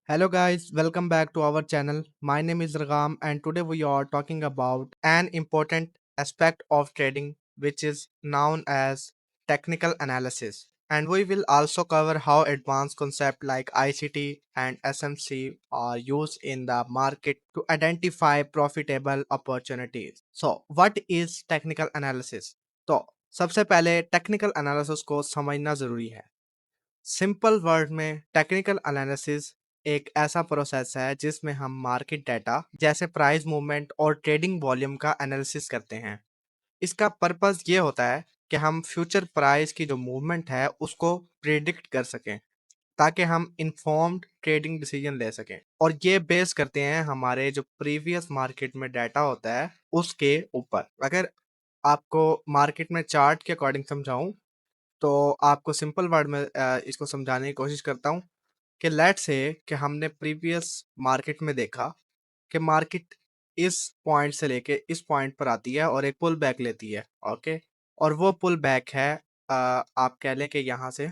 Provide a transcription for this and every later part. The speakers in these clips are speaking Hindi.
Hello guys, welcome back to our channel. My name is Ragam and today we are talking about an important aspect of trading which is known as technical analysis. And we will also cover how advanced concepts like ICT and SMC are used in the market to identify profitable opportunities. So, what is technical analysis? तो सबसे पहले टेक्निकल एनालिसिस को समझना जरूरी है। सिंपल वर्ड में टेक्निकल एनालिसिस एक ऐसा प्रोसेस है जिसमें हम मार्केट डाटा जैसे प्राइस मूवमेंट और ट्रेडिंग वॉल्यूम का एनालिसिस करते हैं। इसका पर्पस ये होता है कि हम फ्यूचर प्राइस की जो मूवमेंट है उसको प्रिडिक्ट कर सकें ताकि हम इंफॉर्म्ड ट्रेडिंग डिसीजन ले सकें और ये बेस करते हैं हमारे जो प्रीवियस मार्केट में डाटा होता है उसके ऊपर। अगर आपको मार्केट में चार्ट के अकॉर्डिंग समझाऊं तो आपको सिंपल वर्ड में इसको समझाने की कोशिश करता हूँ कि लेट्स से कि हमने प्रीवियस मार्केट में देखा कि मार्केट इस पॉइंट से लेके इस पॉइंट पर आती है और एक पुल बैक लेती है। ओके, और वो पुल बैक है आप कह लें कि यहाँ से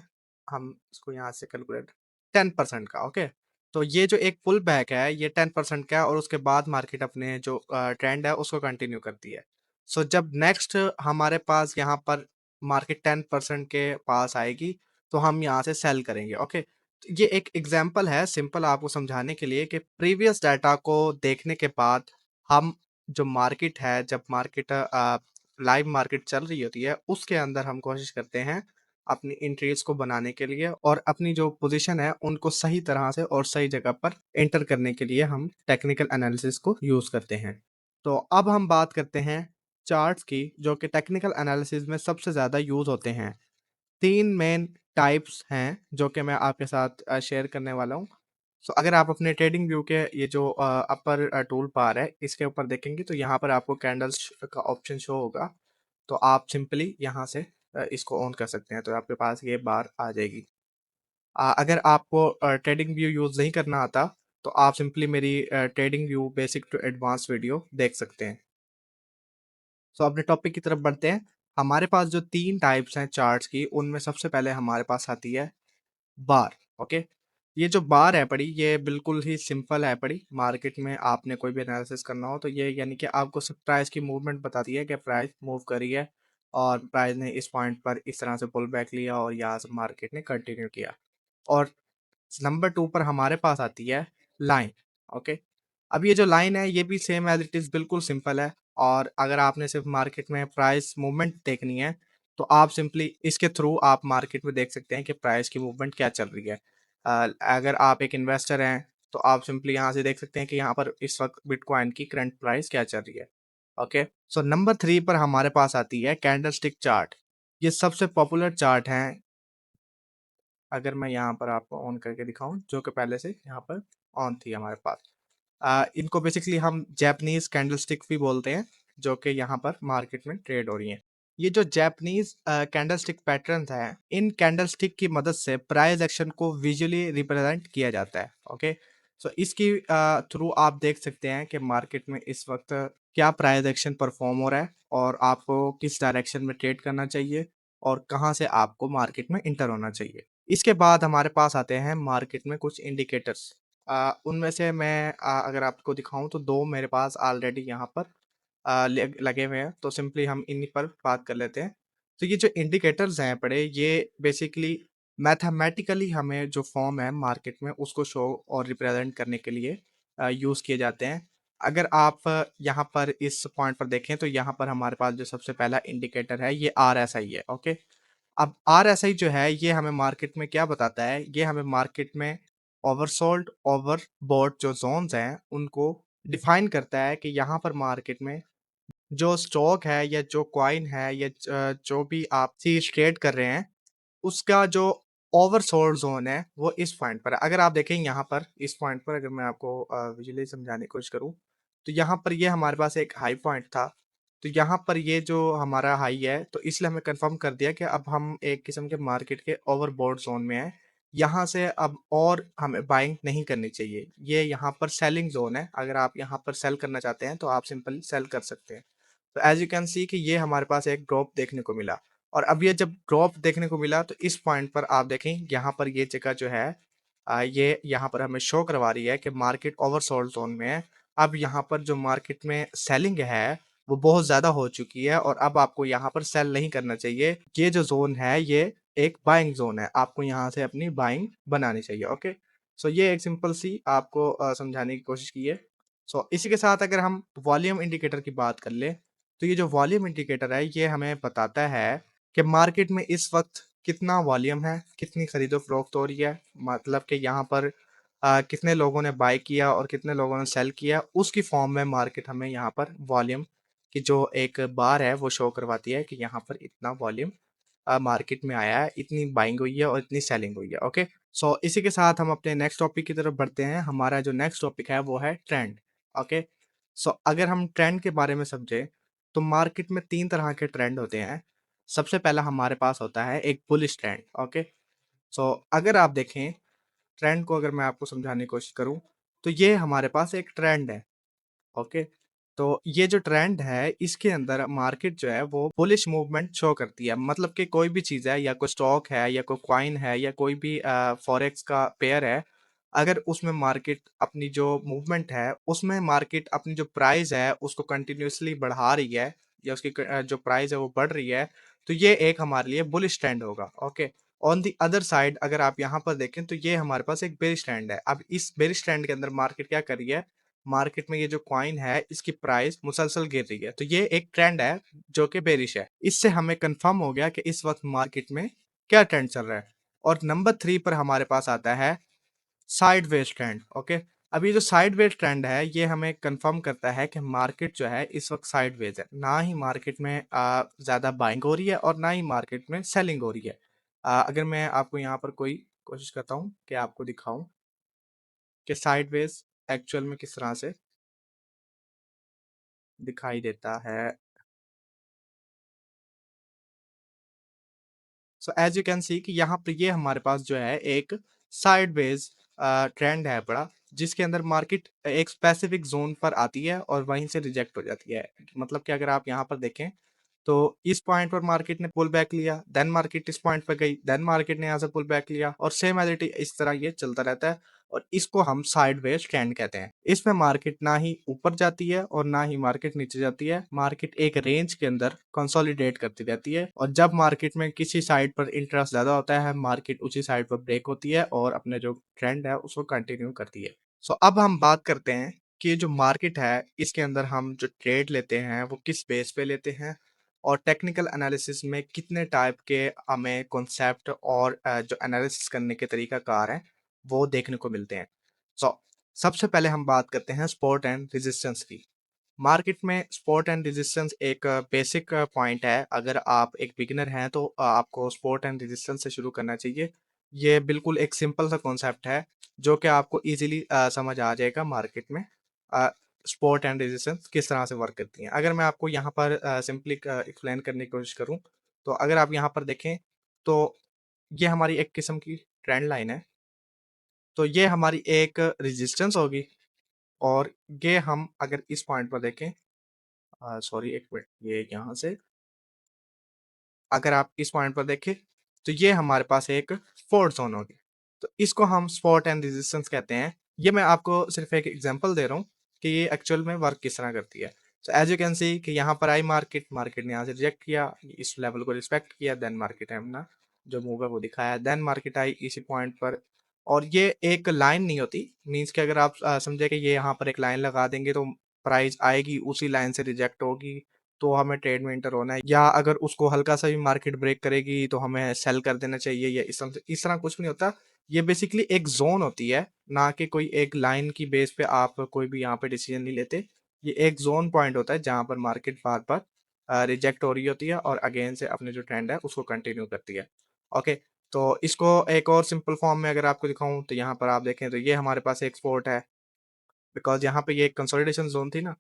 हम इसको यहाँ से कैलकुलेट 10% का। ओके, तो ये जो एक पुल बैक है ये 10% का है और उसके बाद मार्केट अपने जो ट्रेंड है उसको कंटिन्यू करती है। सो जब नेक्स्ट हमारे पास यहाँ पर मार्केट 10% के पास आएगी तो हम यहाँ से सेल करेंगे। ओके, ये एक एग्जाम्पल है सिंपल आपको समझाने के लिए कि प्रीवियस डाटा को देखने के बाद हम जो मार्केट है जब मार्केट लाइव मार्केट चल रही होती है उसके अंदर हम कोशिश करते हैं अपनी एंट्रीज को बनाने के लिए और अपनी जो पोजीशन है उनको सही तरह से और सही जगह पर एंटर करने के लिए हम टेक्निकल एनालिसिस को यूज करते हैं। तो अब हम बात करते हैं चार्ट्स की जो कि टेक्निकल एनालिसिस में सबसे ज्यादा यूज होते हैं। तीन मेन टाइप्स हैं जो कि मैं आपके साथ शेयर करने वाला हूँ। सो अगर आप अपने ट्रेडिंग व्यू के ये जो अपर टूल बार है इसके ऊपर देखेंगे तो यहाँ पर आपको कैंडल्स का ऑप्शन शो होगा। तो आप सिंपली यहाँ से इसको ऑन कर सकते हैं तो आपके पास ये बार आ जाएगी। अगर आपको ट्रेडिंग व्यू यूज़ नहीं करना आता तो आप सिंपली मेरी trading view basic to advance video देख सकते हैं। सो अपने टॉपिक की तरफ बढ़ते हैं। हमारे पास जो तीन टाइप्स हैं चार्ट्स की उनमें सबसे पहले हमारे पास आती है बार। ओके, ये जो बार है पड़ी ये बिल्कुल ही सिंपल है पड़ी। मार्केट में आपने कोई भी एनालिसिस करना हो तो ये यानी कि आपको सिर्फ प्राइस की मूवमेंट बताती है कि प्राइस मूव करी है और प्राइस ने इस पॉइंट पर इस तरह से पुल बैक लिया और यहाँ से मार्केट ने कंटिन्यू किया। और नंबर टू पर हमारे पास आती है लाइन। ओके, अब ये जो लाइन है ये भी सेम एज इट इज बिल्कुल सिंपल है और अगर आपने सिर्फ मार्केट में प्राइस मूवमेंट देखनी है तो आप सिंपली इसके थ्रू आप मार्केट में देख सकते हैं कि प्राइस की मूवमेंट क्या चल रही है। अगर आप एक इन्वेस्टर हैं तो आप सिंपली यहाँ से देख सकते हैं कि यहाँ पर इस वक्त बिटकॉइन की करंट प्राइस क्या चल रही है। ओके, सो नंबर थ्री पर हमारे पास आती है कैंडल स्टिक चार्ट। ये सबसे पॉपुलर चार्ट है। अगर मैं यहाँ पर आपको ऑन करके दिखाऊं जो कि पहले से यहाँ पर ऑन थी हमारे पास। इनको बेसिकली हम जैपनीज कैंडलस्टिक भी बोलते हैं जो कि यहाँ पर मार्केट में ट्रेड हो रही हैं। ये जो जैपनीज कैंडलस्टिक पैटर्न है इन कैंडलस्टिक की मदद से प्राइस एक्शन को विजुअली रिप्रेजेंट किया जाता है। ओके, सो इसकी थ्रू आप देख सकते हैं कि मार्केट में इस वक्त क्या प्राइस एक्शन परफॉर्म हो रहा है और आपको किस डायरेक्शन में ट्रेड करना चाहिए और कहाँ से आपको मार्केट में इंटर होना चाहिए। इसके बाद हमारे पास आते हैं मार्केट में कुछ इंडिकेटर्स। उनमें से मैं अगर आपको दिखाऊं तो दो मेरे पास ऑलरेडी यहाँ पर लगे हुए हैं तो सिंपली हम इन्हीं पर बात कर लेते हैं। तो ये जो इंडिकेटर्स हैं पड़े ये बेसिकली मैथमेटिकली हमें जो फॉर्म है मार्केट में उसको शो और रिप्रेजेंट करने के लिए यूज़ किए जाते हैं। अगर आप यहाँ पर इस पॉइंट पर देखें तो यहाँ पर हमारे पास जो सबसे पहला इंडिकेटर है ये RSI है। ओके, अब RSI जो है ये हमें मार्केट में क्या बताता है, ये हमें मार्केट में ओवरसोल्ड ओवरबॉट जो जोन्स हैं उनको डिफाइन करता है कि यहाँ पर मार्केट में जो स्टॉक है या जो कॉइन है या जो भी आप चीज ट्रेड कर रहे हैं उसका जो ओवरसोल्ड जोन है वो इस पॉइंट पर है। अगर आप देखें यहाँ पर इस पॉइंट पर अगर मैं आपको विजुअली समझाने की कोशिश करूँ तो यहाँ पर ये हमारे पास एक हाई पॉइंट था। तो यहाँ पर ये जो हमारा हाई है तो इसलिए हमें कंफर्म कर दिया कि अब हम एक किस्म के मार्केट के ओवरबॉट जोन में हैं। यहाँ से अब और हमें बाइंग नहीं करनी चाहिए। ये यहाँ पर सेलिंग जोन है। अगर आप यहाँ पर सेल करना चाहते हैं तो आप सिंपली सेल कर सकते हैं। तो एज यू कैन सी कि ये हमारे पास एक ड्रॉप देखने को मिला और अब ये जब ड्रॉप देखने को मिला तो इस पॉइंट पर आप देखें यहाँ पर ये जगह जो है ये यहाँ पर हमें शो करवा रही है कि मार्केट ओवरसोल्ड जोन में है। अब यहाँ पर जो मार्केट में सेलिंग है, वो बहुत ज़्यादा हो चुकी है और अब आपको यहाँ पर सेल नहीं करना चाहिए। ये जो ज़ोन है, ये एक बाइंग ज़ोन है। आपको यहाँ से अपनी बाइंग बनानी चाहिए, ओके? सो ये एक सिंपल सी आपको समझाने की कोशिश की है। सो इसी के साथ अगर हम वॉल्यूम इंडिकेटर की बात कर लें, तो ये जो वॉल्यूम इंडिकेटर है, ये हमें बताता है कि मार्केट में इस वक़्त कितना वॉल्यूम है, कितनी खरीदो-फरोख्त हो रही है। मतलब कि यहाँ पर कितने लोगों ने बाय किया और कितने लोगों ने सेल किया, उसकी फॉर्म में मार्केट हमें यहाँ पर वॉल्यूम की जो एक बार है, वो शो करवाती है कि यहाँ पर इतना वॉल्यूम मार्केट में आया है, इतनी बाइंग हुई है और इतनी सेलिंग हुई है, ओके? सो इसी के साथ हम अपने नेक्स्ट टॉपिक की तरफ बढ़ते हैं। हमारा जो नेक्स्ट टॉपिक है, वो है ट्रेंड, ओके? सो अगर हम ट्रेंड के बारे में समझें, तो मार्केट में 3 तरह के ट्रेंड होते हैं। सबसे पहला हमारे पास होता है एक बुलिश ट्रेंड, ओके? सो अगर आप देखें, ट्रेंड को अगर मैं आपको समझाने की कोशिश करूँ, तो ये हमारे पास एक ट्रेंड है, ओके? तो ये जो ट्रेंड है, इसके अंदर मार्केट जो है वो बुलिश मूवमेंट शो करती है। मतलब कि कोई भी चीज़ है या कोई स्टॉक है या कोई कॉइन है या कोई भी फॉरेक्स का पेयर है, अगर उसमें मार्केट अपनी जो मूवमेंट है, उसमें मार्केट अपनी जो प्राइस है उसको कंटिन्यूअसली बढ़ा रही है या उसकी जो प्राइस है वो बढ़ रही है, तो ये एक हमारे लिए बुलिश ट्रेंड होगा, okay? On the other side अगर आप यहाँ पर देखें, तो ये हमारे पास एक बेरिश ट्रेंड है। अब इस बेरिश ट्रेंड के अंदर मार्केट क्या कर रही है, मार्केट में ये जो कॉइन है, इसकी प्राइस मुसलसल गिर रही है। तो ये एक ट्रेंड है जो कि बेरिश है। इससे हमें कंफर्म हो गया कि इस वक़्त मार्केट में क्या ट्रेंड चल रहा है। और नंबर 3 पर हमारे पास आता है साइडवेज ट्रेंड, ओके? अब ये जो साइडवेज ट्रेंड है, ये हमें कंफर्म करता है कि मार्केट जो है इस वक़्त साइडवेज है। ना ही मार्केट में ज़्यादा बाइंग हो रही है और ना ही मार्केट में सेलिंग हो रही है। अगर मैं आपको यहाँ पर कोई कोशिश करता हूँ कि आपको दिखाऊँ कि साइडवेज एक्चुअल में किस तरह से दिखाई देता है। So as you can see कि यहाँ पे ये हमारे पास जो है एक साइडवेज ट्रेंड है बड़ा, जिसके अंदर मार्केट एक स्पेसिफिक जोन पर आती है और वहीं से रिजेक्ट हो जाती है। मतलब कि अगर आप यहाँ पर देखें, तो इस पॉइंट पर मार्केट ने पुल बैक लिया, देन मार्केट इस पॉइंट पर गई, देन मार्केट ने यहाँ से पुल बैक लिया और सेम एज इट इज इस तरह ये चलता रहता है और इसको हम साइडवेज ट्रेंड कहते हैं। इसमें मार्केट ना ही ऊपर जाती है और ना ही मार्केट नीचे जाती है। मार्केट एक रेंज के अंदर कंसोलिडेट करती रहती है और जब मार्केट में किसी साइड पर इंटरेस्ट ज्यादा होता है, मार्केट उसी साइड पर ब्रेक होती है और अपने जो ट्रेंड है उसको कंटिन्यू करती है। सो अब हम बात करते हैं कि ये जो मार्केट है, इसके अंदर हम जो ट्रेड लेते हैं वो किस बेस पे लेते हैं और टेक्निकल एनालिसिस में कितने टाइप के हमें कॉन्सेप्ट और जो एनालिसिस करने के तरीकाकार हैं, वो देखने को मिलते हैं। सो सबसे पहले हम बात करते हैं सपोर्ट एंड रेजिस्टेंस की। मार्केट में सपोर्ट एंड रेजिस्टेंस एक बेसिक पॉइंट है। अगर आप एक बिगिनर हैं, तो आपको सपोर्ट एंड रेजिस्टेंस से शुरू करना चाहिए। ये बिल्कुल एक सिंपल सा कॉन्सेप्ट है जो कि आपको इजीली समझ आ जाएगा मार्केट में सपोर्ट एंड रेजिस्टेंस किस तरह से वर्क करती हैं। अगर मैं आपको यहाँ पर सिंपली एक्सप्लेन करने की कोशिश करूँ, तो अगर आप यहाँ पर देखें, तो ये हमारी एक किस्म की ट्रेंड लाइन है। तो ये हमारी एक रेजिस्टेंस होगी और ये हम अगर इस पॉइंट पर देखें, सॉरी एक मिनट, ये यहाँ से अगर आप इस पॉइंट पर देखें, तो ये हमारे पास एक सपोर्ट जोन होगी। तो इसको हम सपोर्ट एंड रेजिस्टेंस कहते हैं। ये मैं आपको सिर्फ एक एग्जांपल दे रहा हूँ कि ये एक्चुअल में वर्क किस तरह करती है। So as you can see कि यहाँ पर आई मार्केट, मार्केट ने यहाँ से रिजेक्ट किया, इस लेवल को रिस्पेक्ट किया, देन मार्केट ने अपना जो मूव है वो दिखाया, देन मार्केट आई इसी पॉइंट पर। और ये एक लाइन नहीं होती, मीन्स कि अगर आप समझे कि ये यहाँ पर एक लाइन लगा देंगे तो प्राइस आएगी, उसी लाइन से रिजेक्ट होगी, तो हमें ट्रेड में एंटर होना है, या अगर उसको हल्का सा भी मार्केट ब्रेक करेगी तो हमें सेल कर देना चाहिए, या इस तरह कुछ भी नहीं होता। ये बेसिकली एक जोन होती है, ना कि कोई एक लाइन की बेस पे आप कोई भी यहाँ पे डिसीजन नहीं लेते। ये एक जोन पॉइंट होता है जहाँ पर मार्केट बार बार रिजेक्ट हो रही होती है और अगेन से अपने जो ट्रेंड है उसको कंटिन्यू करती है, ओके? तो इसको एक और सिंपल फॉर्म में अगर आपको दिखाऊं, तो यहाँ पर आप देखें, तो ये हमारे पास एक स्पोर्ट है, बिकॉज यहाँ पे ये एक कंसोलिडेशन जोन थी ना,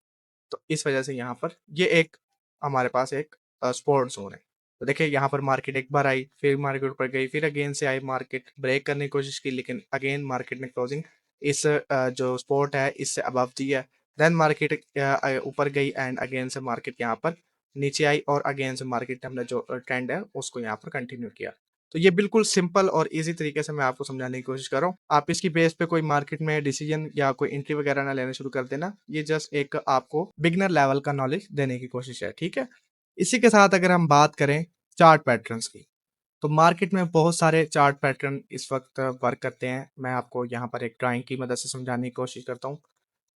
तो इस वजह से यहाँ पर ये एक हमारे पास एक सपोर्ट जोन है। तो देखिए यहाँ पर मार्केट एक बार आई, फिर मार्केट ऊपर गई, फिर अगेन से आई, मार्केट ब्रेक करने की कोशिश की, लेकिन अगेन मार्केट ने क्लोजिंग इस जो सपोर्ट है इससे अबव दी है। देन मार्केट ऊपर गई एंड अगेन से मार्केट यहाँ पर नीचे आई और अगेन से मार्केट हमने जो ट्रेंड है उसको यहाँ पर कंटिन्यू किया। तो ये बिल्कुल सिंपल और ईज़ी तरीके से मैं आपको समझाने की कोशिश कर रहा हूँ। आप इसकी बेस पे कोई मार्केट में डिसीज़न या कोई एंट्री वगैरह ना लेना शुरू कर देना। ये जस्ट एक आपको बिगिनर लेवल का नॉलेज देने की कोशिश है, ठीक है? इसी के साथ अगर हम बात करें चार्ट पैटर्न्स की, तो मार्केट में बहुत सारे चार्ट पैटर्न इस वक़्त वर्क करते हैं। मैं आपको यहाँ पर एक ड्राइंग की मदद से समझाने की कोशिश करता हूँ।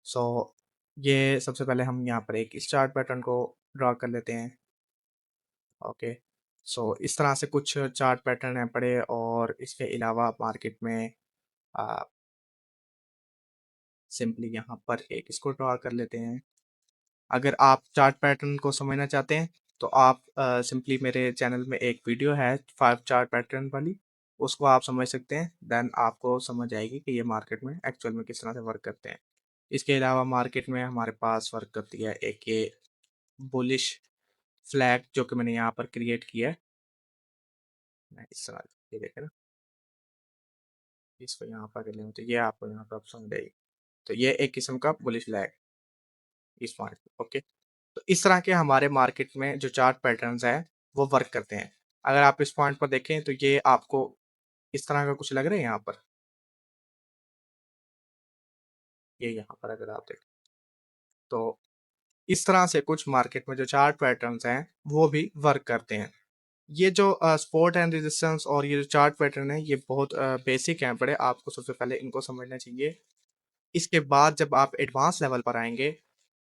सो ये सबसे पहले हम यहाँ पर एक इस चार्ट पैटर्न को ड्रा कर लेते हैं। ओके। सो इस तरह से कुछ चार्ट पैटर्न हैं पड़े और इसके अलावा मार्केट में आ, सिंपली यहाँ पर एक इसको ड्रा कर लेते हैं। अगर आप चार्ट पैटर्न को समझना चाहते हैं तो आप सिंपली मेरे चैनल में एक वीडियो है 5 चार्ट पैटर्न वाली, उसको आप समझ सकते हैं। देन आपको समझ आएगी कि ये मार्केट में एक्चुअल में किस तरह से वर्क करते हैं। इसके अलावा मार्केट में हमारे पास वर्क करती है एक ये बुलिश फ्लैग जो कि मैंने यहाँ पर क्रिएट किया है। मैं इस तरह ये देखें ना, इसको यहाँ पर कर लें तो ये आपको यहाँ पर ऑप्शन देगी। तो ये एक किस्म का बुलिश फ्लैग इस पॉइंट पे, ओके। तो इस तरह के हमारे मार्केट में जो चार्ट पैटर्न्स हैं वो वर्क करते हैं। अगर आप इस पॉइंट पर देखें तो ये आपको इस तरह का कुछ लग रहा है यहाँ पर, ये यहाँ पर अगर आप देखें तो इस तरह से कुछ मार्केट में जो चार्ट पैटर्न्स हैं वो भी वर्क करते हैं। ये जो सपोर्ट एंड रेजिस्टेंस और ये जो चार्ट पैटर्न है ये बहुत बेसिक हैं बड़े, आपको सबसे पहले इनको समझना चाहिए। इसके बाद जब आप एडवांस लेवल पर आएंगे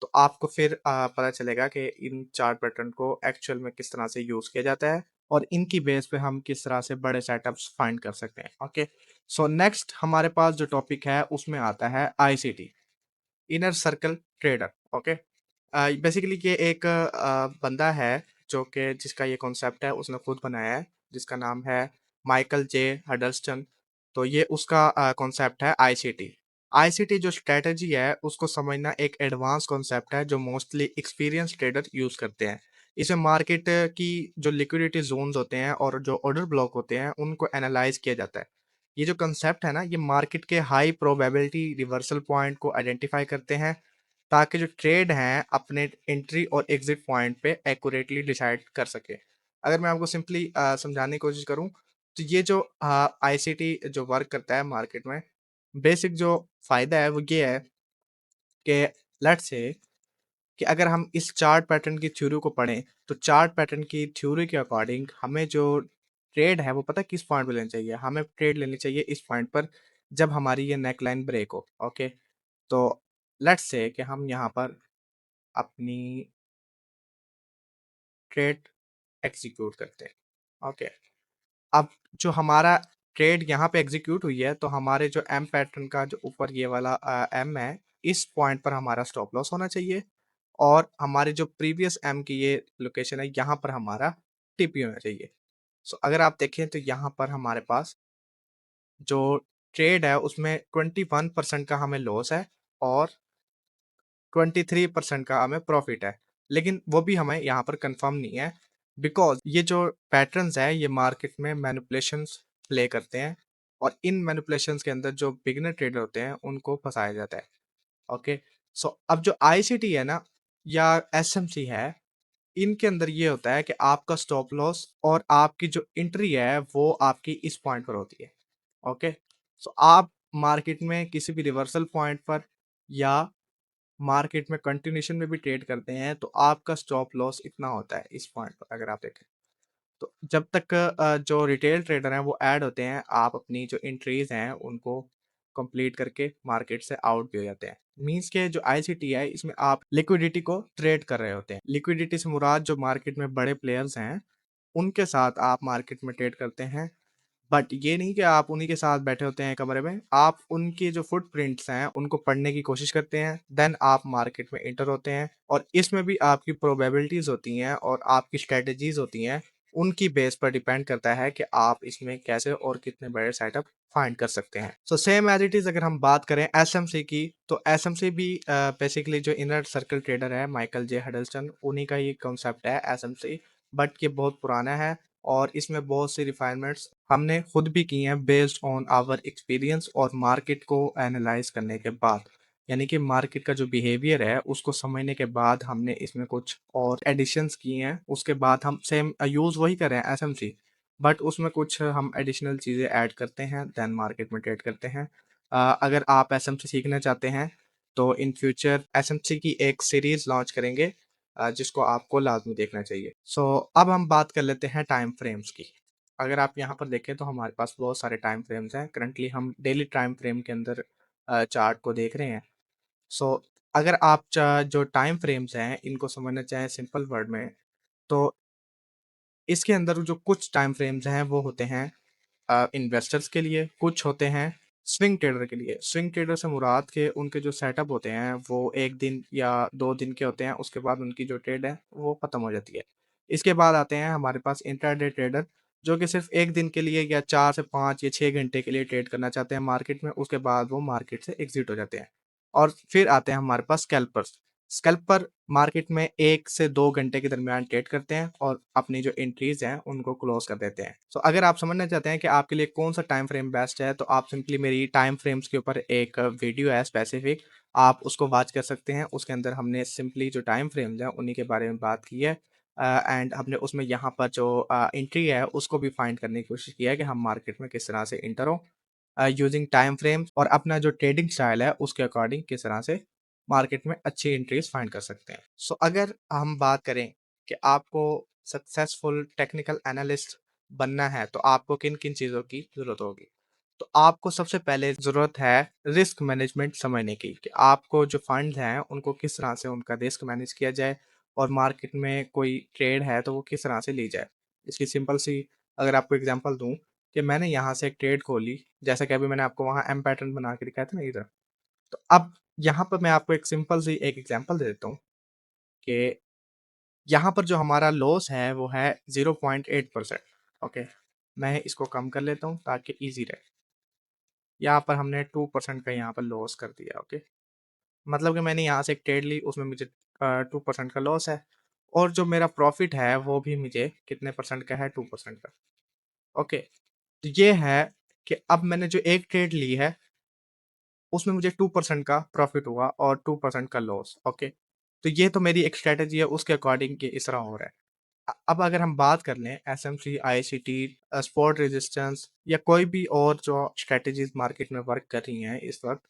तो आपको फिर पता चलेगा कि इन चार्ट पैटर्न को एक्चुअल में किस तरह से यूज़ किया जाता है और इनकी बेस पे हम किस तरह से बड़े सेटअप्स फाइंड कर सकते हैं। ओके। सो नेक्स्ट हमारे पास जो टॉपिक है उसमें आता है ICT, inner circle trader. Okay. Basically ये एक बंदा है जो कि जिसका ये कॉन्सेप्ट है उसने खुद बनाया है, जिसका नाम है माइकल जे हडल्स्टन। तो ये उसका कॉन्सेप्ट है आईसीटी। आईसीटी जो स्ट्रेटजी है उसको समझना एक एडवांस कॉन्सेप्ट है जो मोस्टली एक्सपीरियंस ट्रेडर यूज करते हैं। इसमें मार्केट की जो लिक्विडिटी जोन्स होते हैं और जो ऑर्डर ब्लॉक होते हैं उनको एनालाइज किया जाता है। ये जो कंसेप्ट है ना ये मार्केट के हाई प्रोबेबिलिटी रिवर्सल पॉइंट को आइडेंटिफाई करते हैं ताकि जो ट्रेड हैं अपने एंट्री और एग्जिट पॉइंट पे एक्यूरेटली डिसाइड कर सके। अगर मैं आपको सिंपली समझाने की कोशिश करूं तो ये जो आईसीटी जो वर्क करता है मार्केट में, बेसिक जो फायदा है वो ये है कि लेट्स से कि अगर हम इस चार्ट पैटर्न की थ्योरी को पढ़ें तो चार्ट पैटर्न की थ्योरी के अकॉर्डिंग हमें जो ट्रेड है वो पता है किस पॉइंट पे लेनी चाहिए। हमें ट्रेड लेनी चाहिए इस पॉइंट पर जब हमारी ये नेक लाइन ब्रेक हो। ओके। तो लेट्स से कि हम यहाँ पर अपनी ट्रेड एग्जीक्यूट करते हैं। ओके। अब जो हमारा ट्रेड यहाँ पे एग्जीक्यूट हुई है तो हमारे जो एम पैटर्न का जो ऊपर ये वाला एम है इस पॉइंट पर हमारा स्टॉप लॉस होना चाहिए और हमारे जो प्रीवियस एम की ये लोकेशन है यहाँ पर हमारा टीपी होना चाहिए। सो अगर आप देखें तो यहाँ पर हमारे पास जो ट्रेड है उसमें 21% का हमें लॉस है और 23% का हमें प्रॉफिट है। लेकिन वो भी हमें यहाँ पर कंफर्म नहीं है बिकॉज ये जो पैटर्न्स है ये मार्केट में मैनिपुलेशंस प्ले करते हैं और इन मैनिपुलेशंस के अंदर जो बिगिनर ट्रेडर होते हैं उनको फंसाया जाता है। ओके। सो अब जो आईसीटी है ना या एसएमसी है इनके अंदर ये होता है कि आपका स्टॉप लॉस और आपकी जो एंट्री है वो आपकी इस पॉइंट पर होती है। ओके। सो आप मार्केट में किसी भी रिवर्सल पॉइंट पर या मार्केट में कंटिन्यूशन में भी ट्रेड करते हैं तो आपका स्टॉप लॉस इतना होता है इस पॉइंट पर अगर आप देखें। तो जब तक जो रिटेल ट्रेडर हैं वो ऐड होते हैं आप अपनी जो एंट्रीज हैं उनको कंप्लीट करके मार्केट से आउट भी हो जाते हैं। मींस के जो आईसीटी है इसमें आप लिक्विडिटी को ट्रेड कर रहे होते हैं। लिक्विडिटी से मुराद जो मार्केट में बड़े प्लेयर्स हैं उनके साथ आप मार्केट में ट्रेड करते हैं। बट ये नहीं कि आप उन्हीं के साथ बैठे होते हैं कमरे में, आप उनके जो फुटप्रिंट्स हैं उनको पढ़ने की कोशिश करते हैं। देन आप मार्केट में एंटर होते हैं और इसमें भी आपकी प्रोबेबिलिटीज होती हैं और आपकी स्ट्रेटजीज होती हैं। उनकी बेस पर डिपेंड करता है कि आप इसमें कैसे और कितने बड़े सेटअप फाइंड कर सकते हैं। So same as it is अगर हम बात करें एसएमसी की तो एसएमसी भी बेसिकली जो इनर सर्कल ट्रेडर है माइकल जे हडल्स्टन उन्हीं का ये कॉन्सेप्ट है एसएमसी। बट ये बहुत पुराना है और इसमें बहुत सी रिफाइनमेंट्स हमने खुद भी की हैं बेस्ड ऑन आवर एक्सपीरियंस और मार्केट को एनालाइज करने के बाद। यानी कि मार्केट का जो बिहेवियर है उसको समझने के बाद हमने इसमें कुछ और एडिशंस किए हैं। उसके बाद हम सेम यूज़ वही कर रहे हैं एसएमसी बट उसमें कुछ हम एडिशनल चीज़ें ऐड करते हैं, देन मार्केट में ट्रेड करते हैं। अगर आप एसएमसी सीखना चाहते हैं तो इन फ्यूचर एसएमसी की एक सीरीज लॉन्च करेंगे, जिसको आपको लाजमी देखना चाहिए। सो अब हम बात कर लेते हैं टाइम फ्रेम्स की। अगर आप यहाँ पर देखें तो हमारे पास बहुत सारे टाइम फ्रेम्स हैं। करंटली हम डेली टाइम फ्रेम के अंदर चार्ट को देख रहे हैं। सो अगर आप जो टाइम फ्रेम्स हैं इनको समझना चाहें सिंपल वर्ड में, तो इसके अंदर जो कुछ टाइम फ्रेम्स हैं वो होते हैं इन्वेस्टर्स के लिए, कुछ होते हैं स्विंग ट्रेडर के लिए। स्विंग ट्रेडर से मुराद के उनके जो सेटअप होते हैं वो 1 दिन या 2 दिन के होते हैं, उसके बाद उनकी जो ट्रेड है वो खत्म हो जाती है। इसके बाद आते हैं हमारे पास इंट्राडे ट्रेडर, जो कि सिर्फ 1 दिन के लिए या 4 से 5 या 6 घंटे के लिए ट्रेड करना चाहते हैं मार्केट में, उसके बाद वो मार्केट से एग्जिट हो जाते हैं। और फिर आते हैं हमारे पास स्कैल्पर्स। स्कैल्पर मार्केट में 1 से 2 घंटे के दरमियान ट्रेड करते हैं और अपनी जो एंट्रीज हैं उनको क्लोज कर देते हैं। सो अगर आप समझना चाहते हैं कि आपके लिए कौन सा टाइम फ्रेम बेस्ट है, तो आप सिंपली मेरी टाइम फ्रेम्स के ऊपर एक वीडियो है स्पेसिफिक, आप उसको वॉच कर सकते हैं। उसके अंदर हमने सिंपली जो टाइम फ्रेम्स हैं उन्हीं के बारे में बात की है, एंड हमने उसमें यहाँ पर जो एंट्री है उसको भी फाइंड करने की कोशिश की है कि हम मार्केट में किस तरह से इंटर हो यूजिंग टाइम फ्रेम्स, और अपना जो ट्रेडिंग स्टाइल है उसके अकॉर्डिंग किस तरह से मार्केट में अच्छी एंट्रीज फाइंड कर सकते हैं। सो अगर हम बात करें कि आपको सक्सेसफुल टेक्निकल एनालिस्ट बनना है तो आपको किन किन चीज़ों की ज़रूरत होगी, तो आपको सबसे पहले ज़रूरत है रिस्क मैनेजमेंट समझने की, कि आपको जो फंड हैं उनको किस तरह से उनका रिस्क मैनेज किया जाए, और मार्केट में कोई ट्रेड है तो वो किस तरह से ली जाए। इसकी सिंपल सी अगर आपको एग्जांपल दूं, कि मैंने यहाँ से एक ट्रेड खोली, जैसा कि अभी मैंने आपको वहाँ एम पैटर्न बना के दिखाया था ना इधर। तो अब यहाँ पर मैं आपको एक सिंपल सी एक एग्जांपल दे देता हूँ कि यहाँ पर जो हमारा लॉस है वो है 0.8%। ओके, मैं इसको कम कर लेता हूँ ताकि इजी रहे। यहाँ पर हमने 2% का यहाँ पर लॉस कर दिया। ओके, मतलब कि मैंने यहाँ से एक ट्रेड ली, उसमें मुझे 2% का लॉस है, और जो मेरा प्रॉफिट है वो भी मुझे कितने परसेंट का है, 2% का। ओके, तो ये है कि अब मैंने जो एक ट्रेड ली है उसमें मुझे 2% का प्रॉफिट हुआ और 2% का लॉस। ओके, तो ये तो मेरी एक स्ट्रेटेजी है, उसके अकॉर्डिंग ये इस तरह हो रहा है। अब अगर हम बात कर लें एसएमसी, आईसीटी, स्पॉट रेजिस्टेंस या कोई भी और जो स्ट्रेटेजीज मार्केट में वर्क कर रही हैं इस वक्त,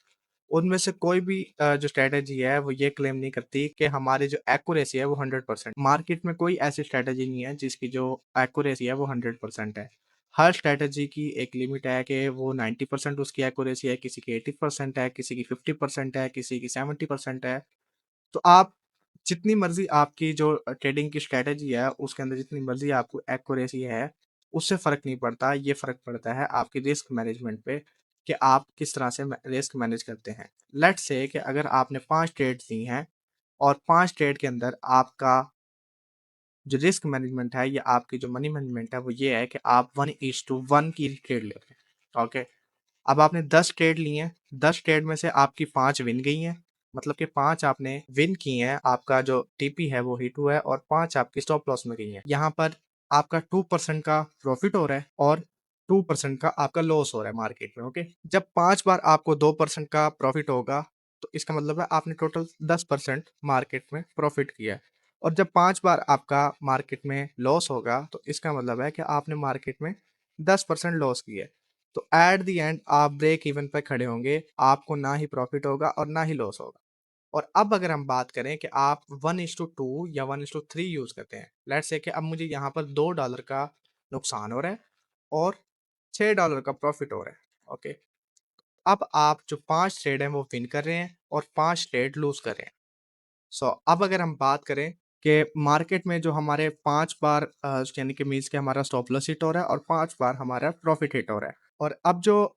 उनमें से कोई भी जो स्ट्रेटेजी है वो ये क्लेम नहीं करती कि हमारी जो एक्यूरेसी है वो 100%। मार्केट में कोई ऐसी स्ट्रेटेजी नहीं है जिसकी जो एक्यूरेसी है वो 100% है। हर स्ट्रेटेजी की एक लिमिट है कि वो 90% उसकी एक्यूरेसी है, किसी की 80% है, किसी की 50% है, किसी की 70% है। तो आप जितनी मर्जी आपकी जो ट्रेडिंग की स्ट्रेटेजी है उसके अंदर जितनी मर्जी आपको एक्यूरेसी है, उससे फ़र्क नहीं पड़ता। ये फ़र्क पड़ता है आपकी रिस्क मैनेजमेंट पे, कि आप किस तरह से रिस्क मैनेज करते हैं। लेट्स से कि अगर आपने 5 ट्रेड दी हैं और 5 ट्रेड के अंदर आपका जो रिस्क मैनेजमेंट है या आपकी जो मनी मैनेजमेंट है वो ये है कि आप 1:1 की ट्रेड ले रहे हैं। ओके, अब आपने 10 ट्रेड ली हैं, 10 ट्रेड में से आपकी 5 विन गई हैं, मतलब कि 5 आपने विन की हैं, आपका जो टीपी है वो हिट हुआ है, और 5 आपकी स्टॉप लॉस में गई हैं। यहाँ पर आपका 2% का प्रॉफिट हो रहा है और 2% का आपका लॉस हो रहा है मार्केट में। ओके, जब 5 बार आपको 2% का प्रॉफिट होगा तो इसका मतलब है आपने टोटल 10% मार्केट में प्रॉफिट किया है, और जब 5 बार आपका मार्केट में लॉस होगा तो इसका मतलब है कि आपने मार्केट में 10% लॉस किया है। तो एट द एंड आप ब्रेक इवन पे खड़े होंगे, आपको ना ही प्रॉफिट होगा और ना ही लॉस होगा। और अब अगर हम बात करें कि आप 1:2 या 1:3 यूज करते हैं, लेट्स से कि अब मुझे यहाँ पर $2 का नुकसान हो रहा है और $6 का प्रॉफिट हो रहा है। ओके, अब आप जो 5 ट्रेड हैं वो विन कर रहे हैं और 5 ट्रेड लूज कर रहे हैं। सो अब अगर हम बात करें कि मार्केट में जो हमारे 5 बार यानी कि मीन्स के हमारा स्टॉप लॉस हिट हो रहा है और 5 बार हमारा प्रॉफिट हिट हो रहा है, और अब जो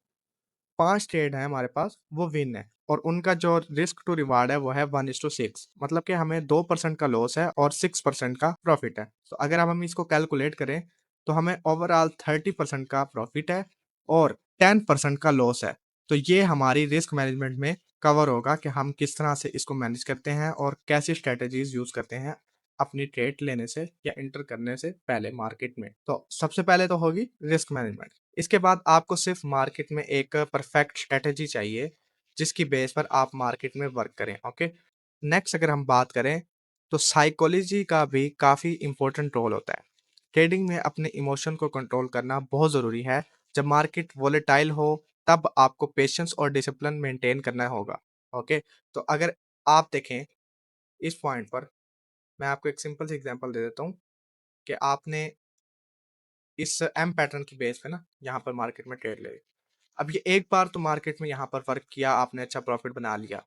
5 ट्रेड है हमारे पास वो विन है, और उनका जो रिस्क टू रिवार्ड है वो है 1:6, मतलब कि हमें 2% का लॉस है और 6% का प्रॉफिट है। तो अगर अब हम इसको कैलकुलेट करें तो हमें ओवरऑल 30% का प्रॉफिट है और 10% का लॉस है। तो ये हमारी रिस्क मैनेजमेंट में कवर होगा कि हम किस तरह से इसको मैनेज करते हैं और कैसी स्ट्रेटेजीज यूज करते हैं अपनी ट्रेड लेने से या इंटर करने से पहले मार्केट में। तो सबसे पहले तो होगी रिस्क मैनेजमेंट। इसके बाद आपको सिर्फ मार्केट में एक परफेक्ट स्ट्रेटेजी चाहिए जिसकी बेस पर आप मार्केट में वर्क करें। ओके, नेक्स्ट अगर हम बात करें तो साइकोलॉजी का भी काफ़ी इंपॉर्टेंट रोल होता है ट्रेडिंग में अपने इमोशन को कंट्रोल करना बहुत ज़रूरी है। जब मार्केट वोलेटाइल हो, तब आपको पेशेंस और डिसिप्लिन मेंटेन करना होगा। ओके, तो अगर आप देखें इस पॉइंट पर, मैं आपको एक सिंपल सी एग्जांपल दे देता हूँ कि आपने इस एम पैटर्न की बेस पे ना यहाँ पर मार्केट में ट्रेड ले ली। अब ये एक बार तो मार्केट में यहाँ पर वर्क किया, आपने अच्छा प्रॉफिट बना लिया।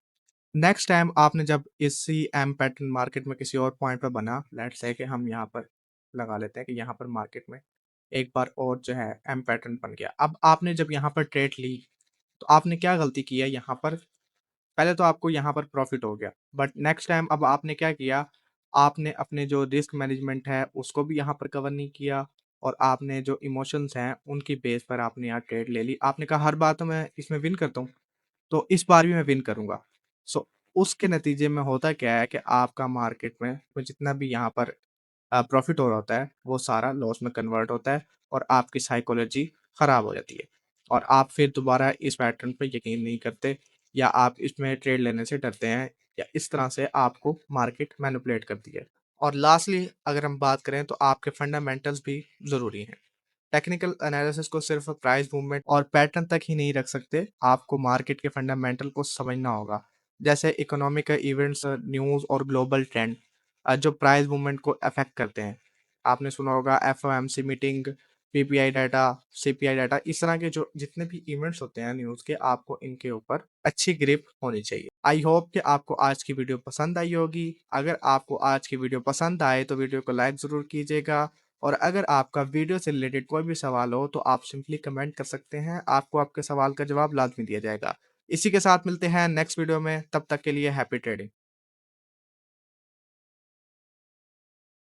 नेक्स्ट टाइम आपने जब इसी एम पैटर्न मार्केट में किसी और पॉइंट पर बना, लेट्स से कि हम यहाँ पर लगा लेते हैं कि यहाँ पर मार्केट में एक बार और जो है एम पैटर्न बन गया। अब आपने जब यहाँ पर ट्रेड ली, तो आपने क्या गलती की है यहाँ पर? पहले तो आपको यहाँ पर प्रॉफिट हो गया, बट नेक्स्ट टाइम अब आपने क्या किया, आपने अपने जो रिस्क मैनेजमेंट है उसको भी यहाँ पर कवर नहीं किया, और आपने जो इमोशंस हैं उनकी बेस पर आपने यहाँ ट्रेड ले ली। आपने कहा हर बार तो मैं इसमें विन करता हूँ, तो इस बार भी मैं विन करूंगा। सो उसके नतीजे में होता क्या है कि आपका मार्केट में जितना भी यहाँ पर प्रॉफिट हो रहा होता है वो सारा लॉस में कन्वर्ट होता है, और आपकी साइकोलॉजी खराब हो जाती है, और आप फिर दोबारा इस पैटर्न पे यकीन नहीं करते, या आप इसमें ट्रेड लेने से डरते हैं, या इस तरह से आपको मार्केट मैनिपुलेट करती है। और लास्टली अगर हम बात करें तो आपके फंडामेंटल्स भी ज़रूरी हैं। टेक्निकल एनालिसिस को सिर्फ प्राइस मूवमेंट और पैटर्न तक ही नहीं रख सकते, आपको मार्केट के फंडामेंटल को समझना होगा, जैसे इकोनॉमिक इवेंट्स, न्यूज़ और ग्लोबल ट्रेंड जो प्राइस मूवमेंट को अफेक्ट करते हैं। आपने सुना होगा FOMC meeting, PPI data, CPI data, इस तरह के जो जितने भी इवेंट्स होते हैं न्यूज़ के, आपको इनके ऊपर अच्छी ग्रिप होनी चाहिए। आई होप कि आपको आज की वीडियो पसंद आई होगी। अगर आपको आज की वीडियो पसंद आए तो वीडियो को लाइक ज़रूर कीजिएगा, और अगर आपका वीडियो से रिलेटेड कोई भी सवाल हो तो आप सिंपली कमेंट कर सकते हैं, आपको आपके सवाल का जवाब लाजमी दिया जाएगा। इसी के साथ मिलते हैं नेक्स्ट वीडियो में, तब तक के लिए हैप्पी ट्रेडिंग।